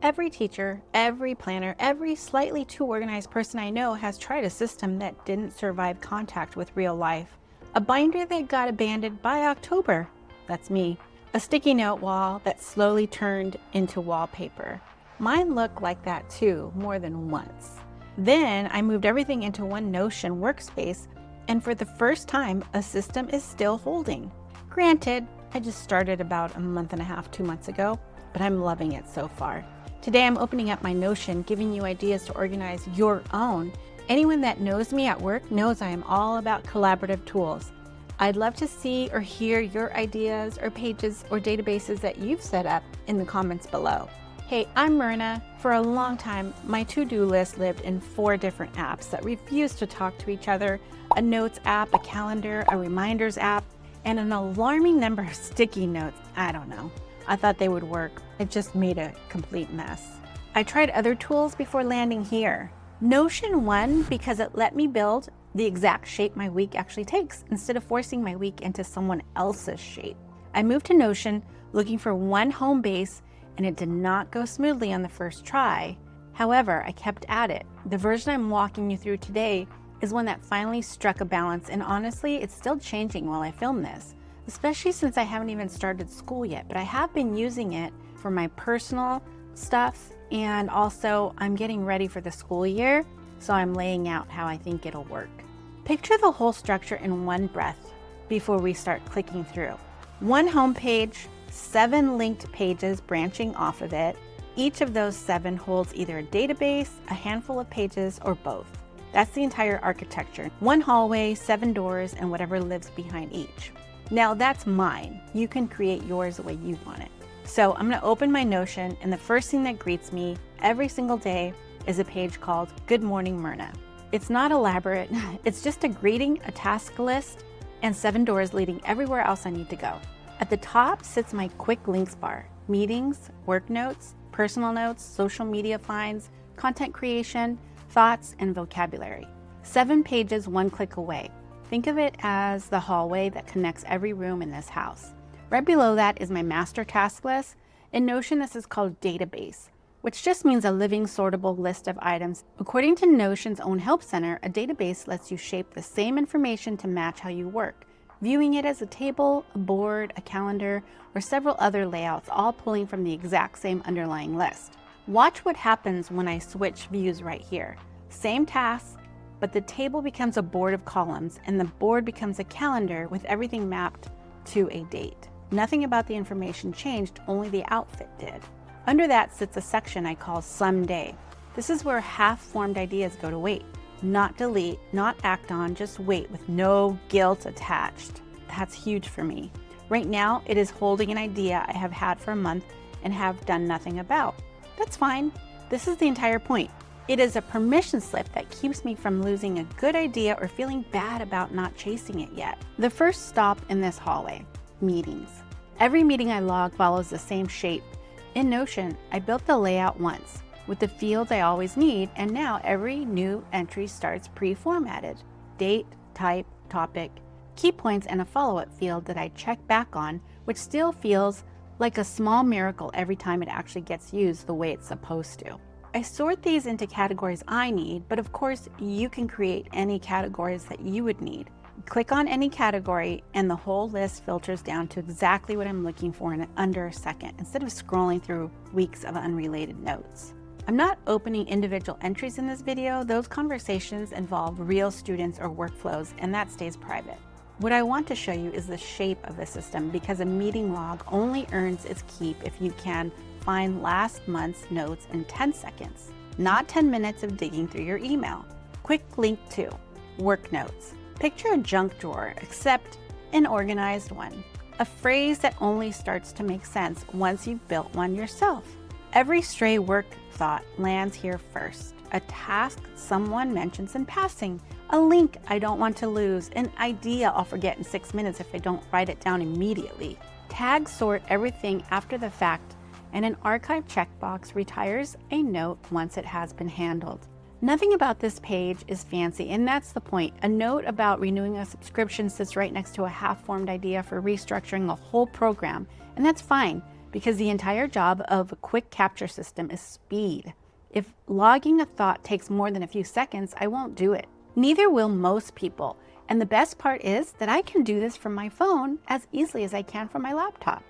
Every teacher, every planner, every slightly too organized person I know has tried a system that didn't survive contact with real life. A binder that got abandoned by October. That's me. A sticky note wall that slowly turned into wallpaper. Mine looked like that too, more than once. Then I moved everything into one Notion workspace, and for the first time, a system is still holding. Granted, I just started about a month and a half, 2 months ago, but I'm loving it so far. Today I'm opening up my Notion, giving you ideas to organize your own. Anyone that knows me at work knows I am all about collaborative tools. I'd love to see or hear your ideas or pages or databases that you've set up in the comments below. Hey, I'm Myrna. For a long time, my to-do list lived in 4 different apps that refused to talk to each other: a notes app, a calendar, a reminders app, and an alarming number of sticky notes. I don't know. I thought they would work. It just made a complete mess. I tried other tools before landing here. Notion won because it let me build the exact shape my week actually takes instead of forcing my week into someone else's shape. I moved to Notion looking for one home base, and it did not go smoothly on the first try. However, I kept at it. The version I'm walking you through today is one that finally struck a balance, and honestly, it's still changing while I film this, especially since I haven't even started school yet, but I have been using it for my personal stuff, and also I'm getting ready for the school year, so I'm laying out how I think it'll work. Picture the whole structure in one breath before we start clicking through. One home page, 7 linked pages branching off of it. Each of those 7 holds either a database, a handful of pages, or both. That's the entire architecture. One hallway, 7 doors, and whatever lives behind each. Now that's mine. You can create yours the way you want it. So I'm gonna open my Notion, and the first thing that greets me every single day is a page called Good Morning Myrna. It's not elaborate. It's just a greeting, a task list, and 7 doors leading everywhere else I need to go. At the top sits my quick links bar: meetings, work notes, personal notes, social media finds, content creation, thoughts, and vocabulary. 7 pages, 1 click away. Think of it as the hallway that connects every room in this house. Right below that is my master task list. In Notion, this is called database, which just means a living, sortable list of items. According to Notion's own help center, a database lets you shape the same information to match how you work, viewing it as a table, a board, a calendar, or several other layouts, all pulling from the exact same underlying list. Watch what happens when I switch views right here. Same task, but the table becomes a board of columns, and the board becomes a calendar with everything mapped to a date. Nothing about the information changed, only the outfit did. Under that sits a section I call Someday. This is where half-formed ideas go to wait. Not delete, not act on, just wait with no guilt attached. That's huge for me. Right now, it is holding an idea I have had for a month and have done nothing about. That's fine. This is the entire point. It is a permission slip that keeps me from losing a good idea or feeling bad about not chasing it yet. The first stop in this hallway: meetings. Every meeting I log follows the same shape. In Notion, I built the layout once with the fields I always need, and now every new entry starts pre-formatted: date, type, topic, key points, and a follow-up field that I check back on, which still feels like a small miracle every time it actually gets used the way it's supposed to. I sort these into categories I need, but of course you can create any categories that you would need. Click on any category and the whole list filters down to exactly what I'm looking for in under a second, instead of scrolling through weeks of unrelated notes. I'm not opening individual entries in this video. Those conversations involve real students or workflows, and that stays private. What I want to show you is the shape of the system, because a meeting log only earns its keep if you can find last month's notes in 10 seconds, not 10 minutes of digging through your email. Quick link to work notes. Picture a junk drawer, except an organized one. A phrase that only starts to make sense once you've built one yourself. Every stray work thought lands here first. A task someone mentions in passing. A link I don't want to lose. An idea I'll forget in 6 minutes if I don't write it down immediately. Tags sort everything after the fact, and an archive checkbox retires a note once it has been handled. Nothing about this page is fancy, and that's the point. A note about renewing a subscription sits right next to a half-formed idea for restructuring a whole program, and that's fine. because the entire job of a quick capture system is speed. If logging a thought takes more than a few seconds, I won't do it. Neither will most people. And the best part is that I can do this from my phone as easily as I can from my laptop.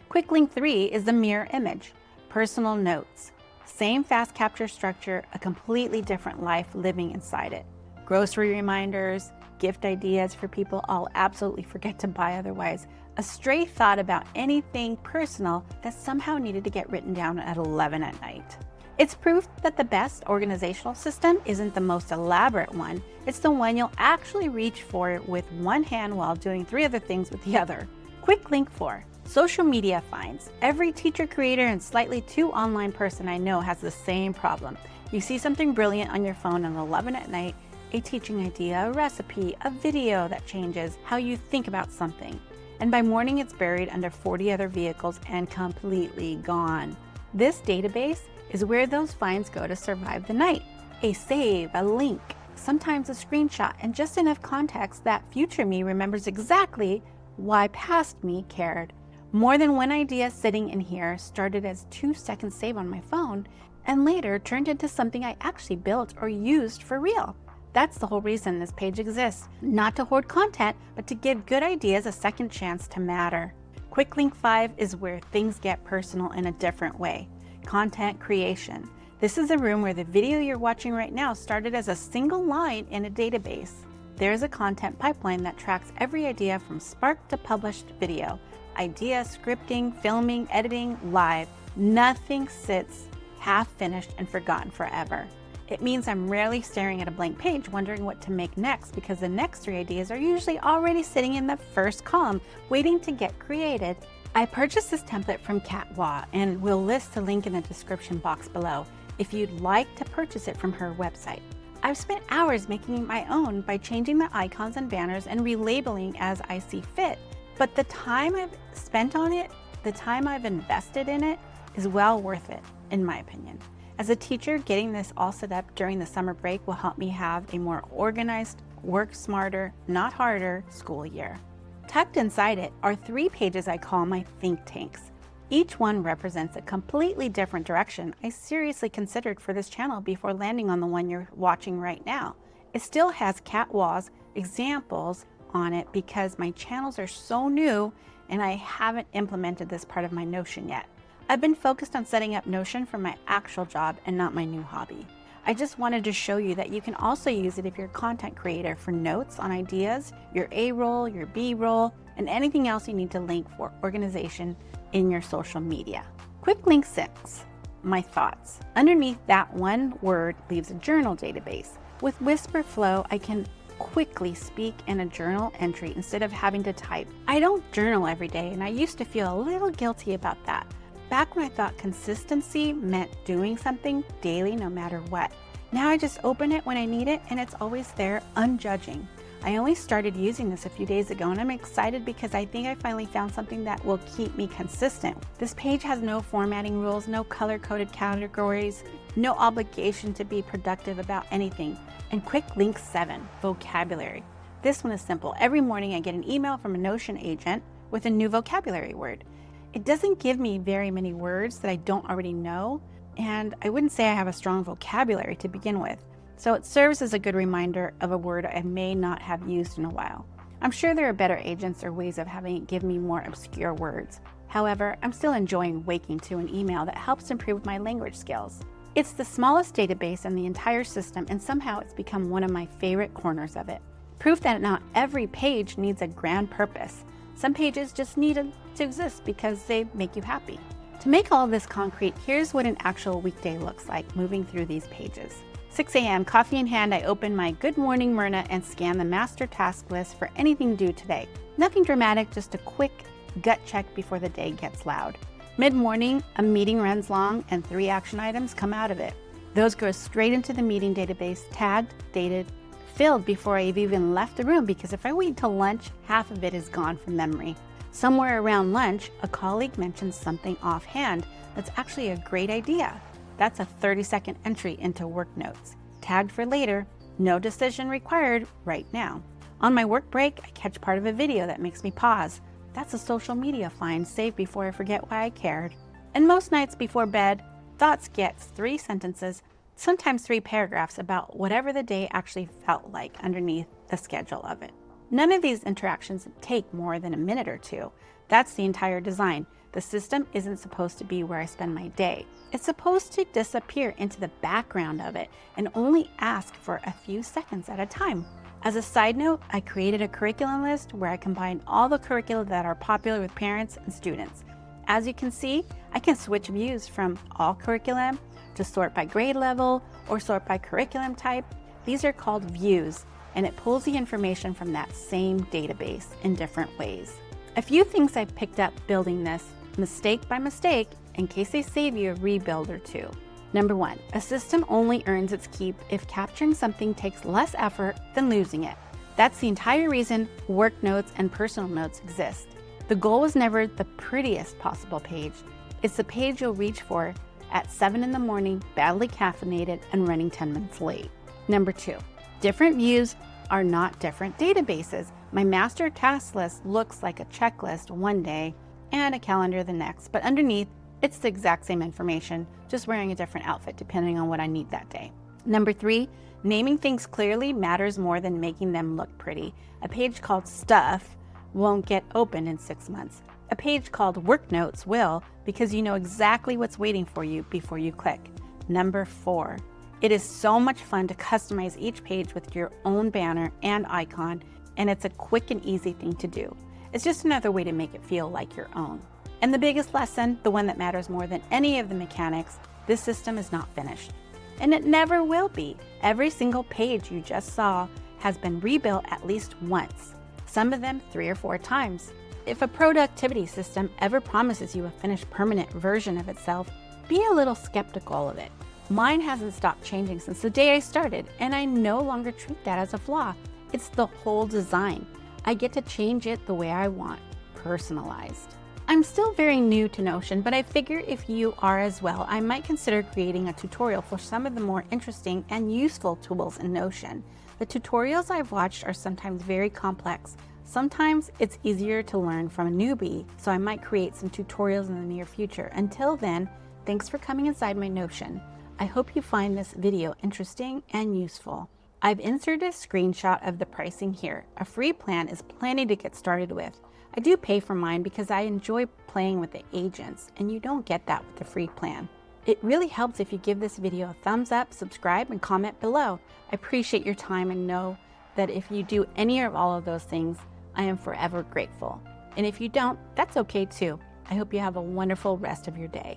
Quick link 3 is the mirror image. Personal notes. Same fast capture structure, a completely different life living inside it. Grocery reminders, gift ideas for people I'll absolutely forget to buy otherwise. A stray thought about anything personal that somehow needed to get written down at 11 at night. It's proof that the best organizational system isn't the most elaborate one. It's the one you'll actually reach for with one hand while doing 3 other things with the other. Quick link 4. Social media finds. Every teacher, creator, and slightly too online person I know has the same problem. You see something brilliant on your phone at 11 at night, a teaching idea, a recipe, a video that changes how you think about something. And by morning it's buried under 40 other vehicles and completely gone. This database is where those finds go to survive the night. A save, a link, sometimes a screenshot, and just enough context that future me remembers exactly why past me cared. More than one idea sitting in here started as 2-second save on my phone and later turned into something I actually built or used for real. That's the whole reason this page exists. Not to hoard content, but to give good ideas a second chance to matter. Quick link 5 is where things get personal in a different way. Content creation. This is a room where the video you're watching right now started as a single line in a database. There's a content pipeline that tracks every idea from spark to published video. Idea, scripting, filming, editing, live. Nothing sits half finished and forgotten forever. It means I'm rarely staring at a blank page wondering what to make next, because the next 3 ideas are usually already sitting in the first column waiting to get created. I purchased this template from Kat Waugh and will list the link in the description box below if you'd like to purchase it from her website. I've spent hours making it my own by changing the icons and banners and relabeling as I see fit. But the time I've spent on it, the time I've invested in it, is well worth it, in my opinion. As a teacher, getting this all set up during the summer break will help me have a more organized, work smarter, not harder school year. Tucked inside it are 3 pages I call my think tanks. Each one represents a completely different direction I seriously considered for this channel before landing on the one you're watching right now. It still has Kat Waugh's examples on it because my channels are so new and I haven't implemented this part of my Notion yet. I've been focused on setting up Notion for my actual job and not my new hobby. I just wanted to show you that you can also use it if you're a content creator for notes on ideas, your A roll, your B roll, and anything else you need to link for organization in your social media. Quick link 6, my thoughts. Underneath that one word leaves a journal database. With Whisper Flow, I can quickly speak in a journal entry instead of having to type. I don't journal every day, and I used to feel a little guilty about that. Back when I thought consistency meant doing something daily no matter what. Now I just open it when I need it and it's always there, unjudging. I only started using this a few days ago and I'm excited because I think I finally found something that will keep me consistent. This page has no formatting rules, no color-coded categories, no obligation to be productive about anything. And quick link 7, vocabulary. This one is simple. Every morning I get an email from a Notion agent with a new vocabulary word. It doesn't give me very many words that I don't already know, and I wouldn't say I have a strong vocabulary to begin with. So it serves as a good reminder of a word I may not have used in a while. I'm sure there are better agents or ways of having it give me more obscure words. However, I'm still enjoying waking to an email that helps improve my language skills. It's the smallest database in the entire system, and somehow it's become one of my favorite corners of it. Proof that not every page needs a grand purpose. Some pages just need to exist because they make you happy. To make all of this concrete, here's what an actual weekday looks like moving through these pages. 6 a.m., coffee in hand, I open my Good Morning Myrna and scan the master task list for anything due today. Nothing dramatic, just a quick gut check before the day gets loud. Mid-morning, a meeting runs long and 3 action items come out of it. Those go straight into the meeting database, tagged, dated, filled before I've even left the room, because if I wait till lunch, half of it is gone from memory. Somewhere around lunch, a colleague mentions something offhand that's actually a great idea. That's a 30-second entry into work notes. Tagged for later, no decision required right now. On my work break, I catch part of a video that makes me pause. That's a social media find saved before I forget why I cared. And most nights before bed, Thoughts gets 3 sentences, sometimes 3 paragraphs about whatever the day actually felt like underneath the schedule of it. None of these interactions take more than a minute or 2. That's the entire design. The system isn't supposed to be where I spend my day. It's supposed to disappear into the background of it and only ask for a few seconds at a time. As a side note, I created a curriculum list where I combine all the curricula that are popular with parents and students. As you can see, I can switch views from all curriculum to sort by grade level or sort by curriculum type. These are called views, and it pulls the information from that same database in different ways. A few things I picked up building this, mistake by mistake, in case they save you a rebuild or 2. Number 1, a system only earns its keep if capturing something takes less effort than losing it. That's the entire reason work notes and personal notes exist. The goal was never the prettiest possible page. It's the page you'll reach for at 7 in the morning, badly caffeinated and running 10 minutes late. Number 2, different views are not different databases. My master task list looks like a checklist one day and a calendar the next, but underneath, it's the exact same information, just wearing a different outfit depending on what I need that day. Number 3, naming things clearly matters more than making them look pretty. A page called Stuff won't get opened in 6 months. A page called Work Notes will, because you know exactly what's waiting for you before you click. Number 4, it is so much fun to customize each page with your own banner and icon, and it's a quick and easy thing to do. It's just another way to make it feel like your own. And the biggest lesson, the one that matters more than any of the mechanics, this system is not finished. And it never will be. Every single page you just saw has been rebuilt at least once, some of them 3 or 4 times. If a productivity system ever promises you a finished permanent version of itself, be a little skeptical of it. Mine hasn't stopped changing since the day I started, and I no longer treat that as a flaw. It's the whole design. I get to change it the way I want, personalized. I'm still very new to Notion, but I figure if you are as well, I might consider creating a tutorial for some of the more interesting and useful tools in Notion. The tutorials I've watched are sometimes very complex. Sometimes it's easier to learn from a newbie, so I might create some tutorials in the near future. Until then, thanks for coming inside my Notion. I hope you find this video interesting and useful. I've inserted a screenshot of the pricing here. A free plan is plenty to get started with. I do pay for mine because I enjoy playing with the agents, and you don't get that with the free plan. It really helps if you give this video a thumbs up, subscribe, and comment below. I appreciate your time and know that if you do any or all of those things, I am forever grateful. And if you don't, that's okay too. I hope you have a wonderful rest of your day.